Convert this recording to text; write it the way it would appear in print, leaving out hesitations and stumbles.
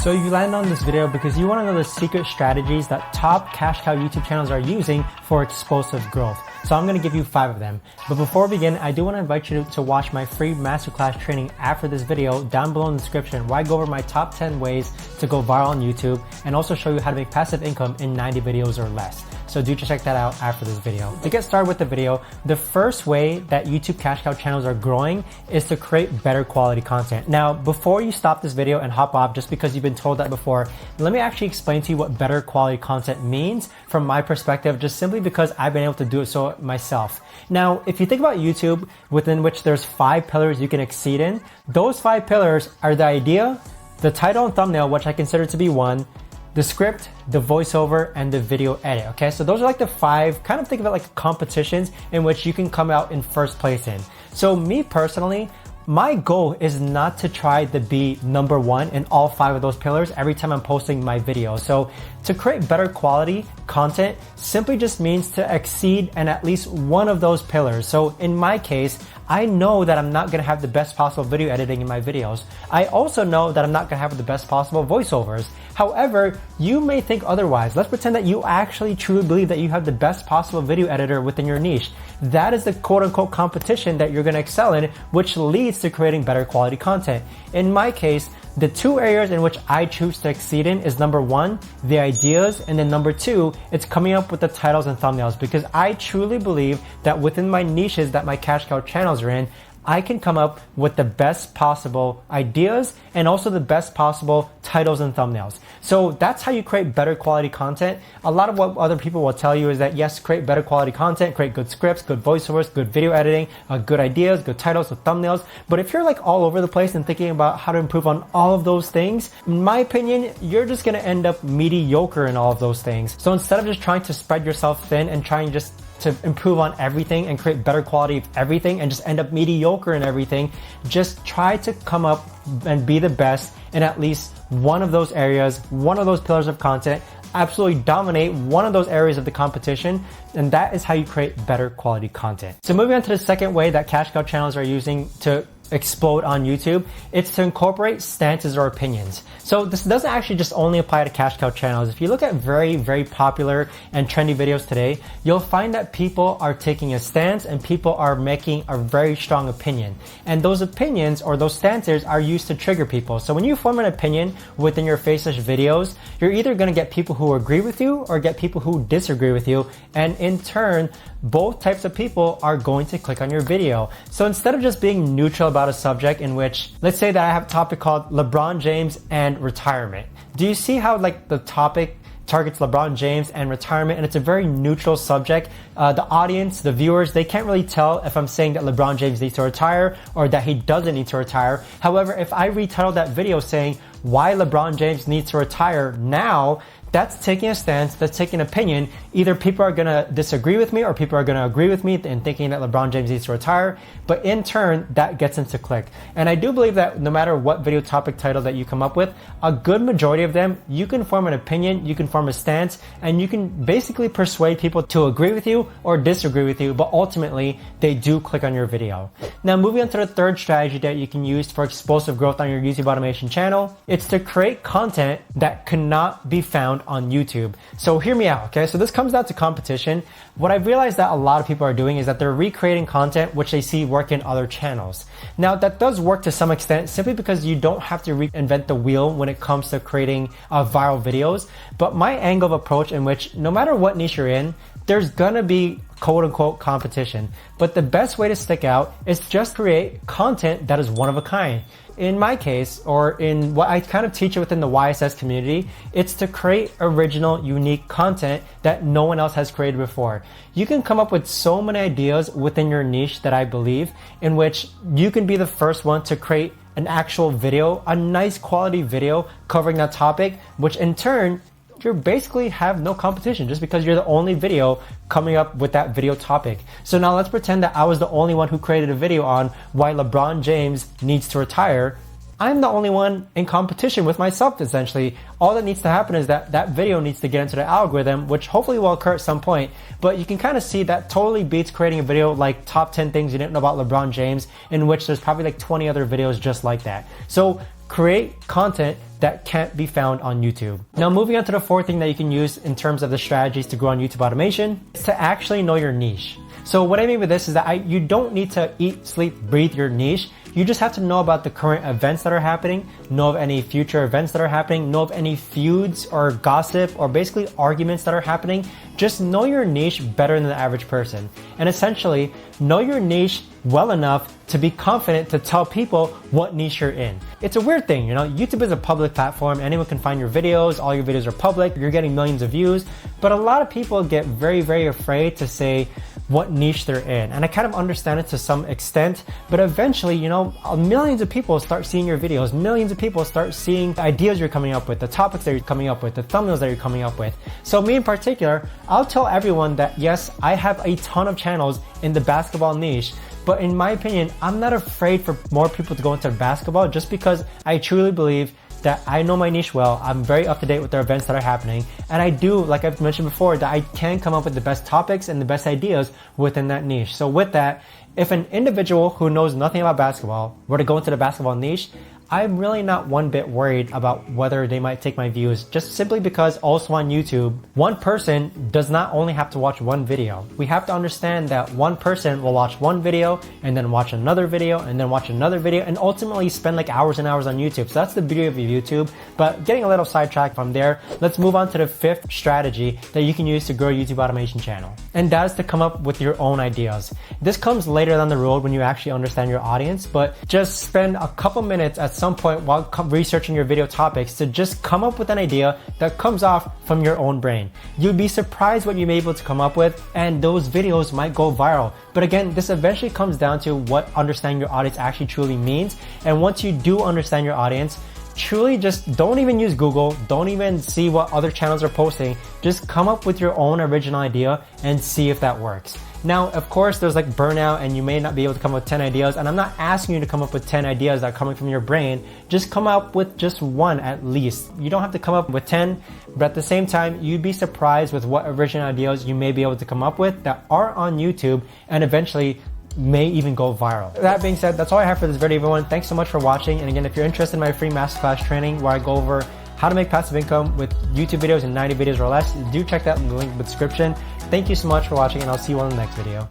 So you landed on this video because you want to know the secret strategies that top cash cow YouTube channels are using for explosive growth. So I'm going to give you 5 of them. But before we begin, I do want to invite you to watch my free masterclass training after this video down below in the description, where I go over my top 10 ways to go viral on YouTube and also show you how to make passive income in 90 videos or less. So do check that out after this video. To get started with the video, the first way that YouTube cash cow channels are growing is to create better quality content. Now, before you stop this video and hop off just because you've been told that before, let me actually explain to you what better quality content means from my perspective, just simply because I've been able to do it so myself. Now, if you think about YouTube, within which there's 5 pillars you can exceed in, those 5 pillars are the idea, the title and thumbnail, which I consider to be 1, the script, the voiceover, and the video edit. Okay, so those are like the 5, kind of think of it like competitions in which you can come out in first place in. So me personally, my goal is not to try to be number 1 in all 5 of those pillars every time I'm posting my video. So to create better quality content simply just means to exceed in at least one of those pillars. So in my case, I know that I'm not going to have the best possible video editing in my videos. I also know that I'm not going to have the best possible voiceovers. However, you may think otherwise. Let's pretend that you actually truly believe that you have the best possible video editor within your niche. That is the quote-unquote competition that you're going to excel in, which leads to creating better quality content. In my case, the 2 areas in which I choose to exceed in is number 1, the ideas, and then number 2, it's coming up with the titles and thumbnails, because I truly believe that within my niches that my cash cow channels are in, I can come up with the best possible ideas and also the best possible titles and thumbnails. So that's how you create better quality content. A lot of what other people will tell you is that yes, create better quality content, create good scripts, good voiceovers, good video editing, good ideas, good titles, good thumbnails. But if you're like all over the place and thinking about how to improve on all of those things, in my opinion, you're just gonna end up mediocre in all of those things. So instead of just trying to spread yourself thin and trying just to improve on everything and create better quality of everything and just end up mediocre in everything, just try to come up and be the best in at least one of those areas, one of those pillars of content. Absolutely dominate one of those areas of the competition, and that is how you create better quality content. So moving on to the second way that cash cow channels are using to explode on YouTube, it's to incorporate stances or opinions. So this doesn't actually just only apply to cash cow channels. If you look at very, very popular and trendy videos today, you'll find that people are taking a stance and people are making a very strong opinion. And those opinions or those stances are used to trigger people. So when you form an opinion within your Faceless videos, you're either going to get people who agree with you or get people who disagree with you. And in turn, both types of people are going to click on your video. So instead of just being neutral about a subject in which, let's say that I have a topic called LeBron James and retirement. Do you see how like the topic targets LeBron James and retirement, and it's a very neutral subject? The audience, the viewers, they can't really tell if I'm saying that LeBron James needs to retire or that he doesn't need to retire. However, if I retitle that video saying why LeBron James needs to retire now, that's taking a stance, that's taking an opinion. Either people are gonna disagree with me or people are gonna agree with me in thinking that LeBron James needs to retire. But in turn, that gets into click. And I do believe that no matter what video topic title that you come up with, a good majority of them, you can form an opinion, you can form a stance, and you can basically persuade people to agree with you or disagree with you, but ultimately, they do click on your video. Now, moving on to the third strategy that you can use for explosive growth on your YouTube automation channel, it's to create content that cannot be found on YouTube. So hear me out, okay? So this comes down to competition. What I've realized that a lot of people are doing is that they're recreating content which they see work in other channels. Now that does work to some extent simply because you don't have to reinvent the wheel when it comes to creating viral videos. But my angle of approach in which no matter what niche you're in, there's gonna be quote unquote competition. But the best way to stick out is just create content that is one of a kind. In my case, or in what I kind of teach within the YSS community, it's to create original, unique content that no one else has created before. You can come up with so many ideas within your niche that I believe, in which you can be the first one to create an actual video, a nice quality video covering that topic, which in turn, you basically have no competition just because you're the only video coming up with that video topic. So now let's pretend that I was the only one who created a video on why LeBron James needs to retire. I'm the only one in competition with myself, essentially. All that needs to happen is that that video needs to get into the algorithm, which hopefully will occur at some point. But you can kind of see that totally beats creating a video like top 10 things you didn't know about LeBron James, in which there's probably like 20 other videos just like that. So create content that can't be found on YouTube. Now, moving on to the fourth thing that you can use in terms of the strategies to grow on YouTube automation is to actually know your niche. So what I mean with this is that you don't need to eat, sleep, breathe your niche. You just have to know about the current events that are happening, know of any future events that are happening, know of any feuds or gossip or basically arguments that are happening. Just know your niche better than the average person. And essentially, know your niche well enough to be confident to tell people what niche you're in. It's a weird thing, you know, YouTube is a public platform. Anyone can find your videos. All your videos are public. You're getting millions of views. But a lot of people get very, very afraid to say what niche they're in. And I kind of understand it to some extent, but eventually, you know, millions of people start seeing your videos. Millions of people start seeing the ideas you're coming up with, the topics that you're coming up with, the thumbnails that you're coming up with. So me in particular, I'll tell everyone that yes, I have a ton of channels in the basketball niche, but in my opinion, I'm not afraid for more people to go into basketball just because I truly believe that I know my niche well. I'm very up to date with the events that are happening. And I do, like I've mentioned before, that I can come up with the best topics and the best ideas within that niche. So with that, if an individual who knows nothing about basketball were to go into the basketball niche, I'm really not one bit worried about whether they might take my views, just simply because also on YouTube, one person does not only have to watch one video. We have to understand that one person will watch one video and then watch another video and then watch another video and ultimately spend like hours and hours on YouTube. So that's the beauty of YouTube. But getting a little sidetracked from there, let's move on to the fifth strategy that you can use to grow a YouTube automation channel. And that is to come up with your own ideas. This comes later down the road when you actually understand your audience, but just spend a couple minutes at some point while researching your video topics to just come up with an idea that comes off from your own brain. You'd be surprised what you may be able to come up with, and those videos might go viral. But again, this eventually comes down to what understanding your audience actually truly means. And once you do understand your audience, truly just don't even use Google. Don't even see what other channels are posting. Just come up with your own original idea and see if that works. Now, of course, there's like burnout and you may not be able to come up with 10 ideas. And I'm not asking you to come up with 10 ideas that are coming from your brain. Just come up with just one at least. You don't have to come up with 10, but at the same time, you'd be surprised with what original ideas you may be able to come up with that are on YouTube and eventually may even go viral. That being said, that's all I have for this video, everyone. Thanks so much for watching. And again, if you're interested in my free masterclass training where I go over how to make passive income with YouTube videos in 90 videos or less, do check that in the link in the description. Thank you so much for watching, and I'll see you on the next video.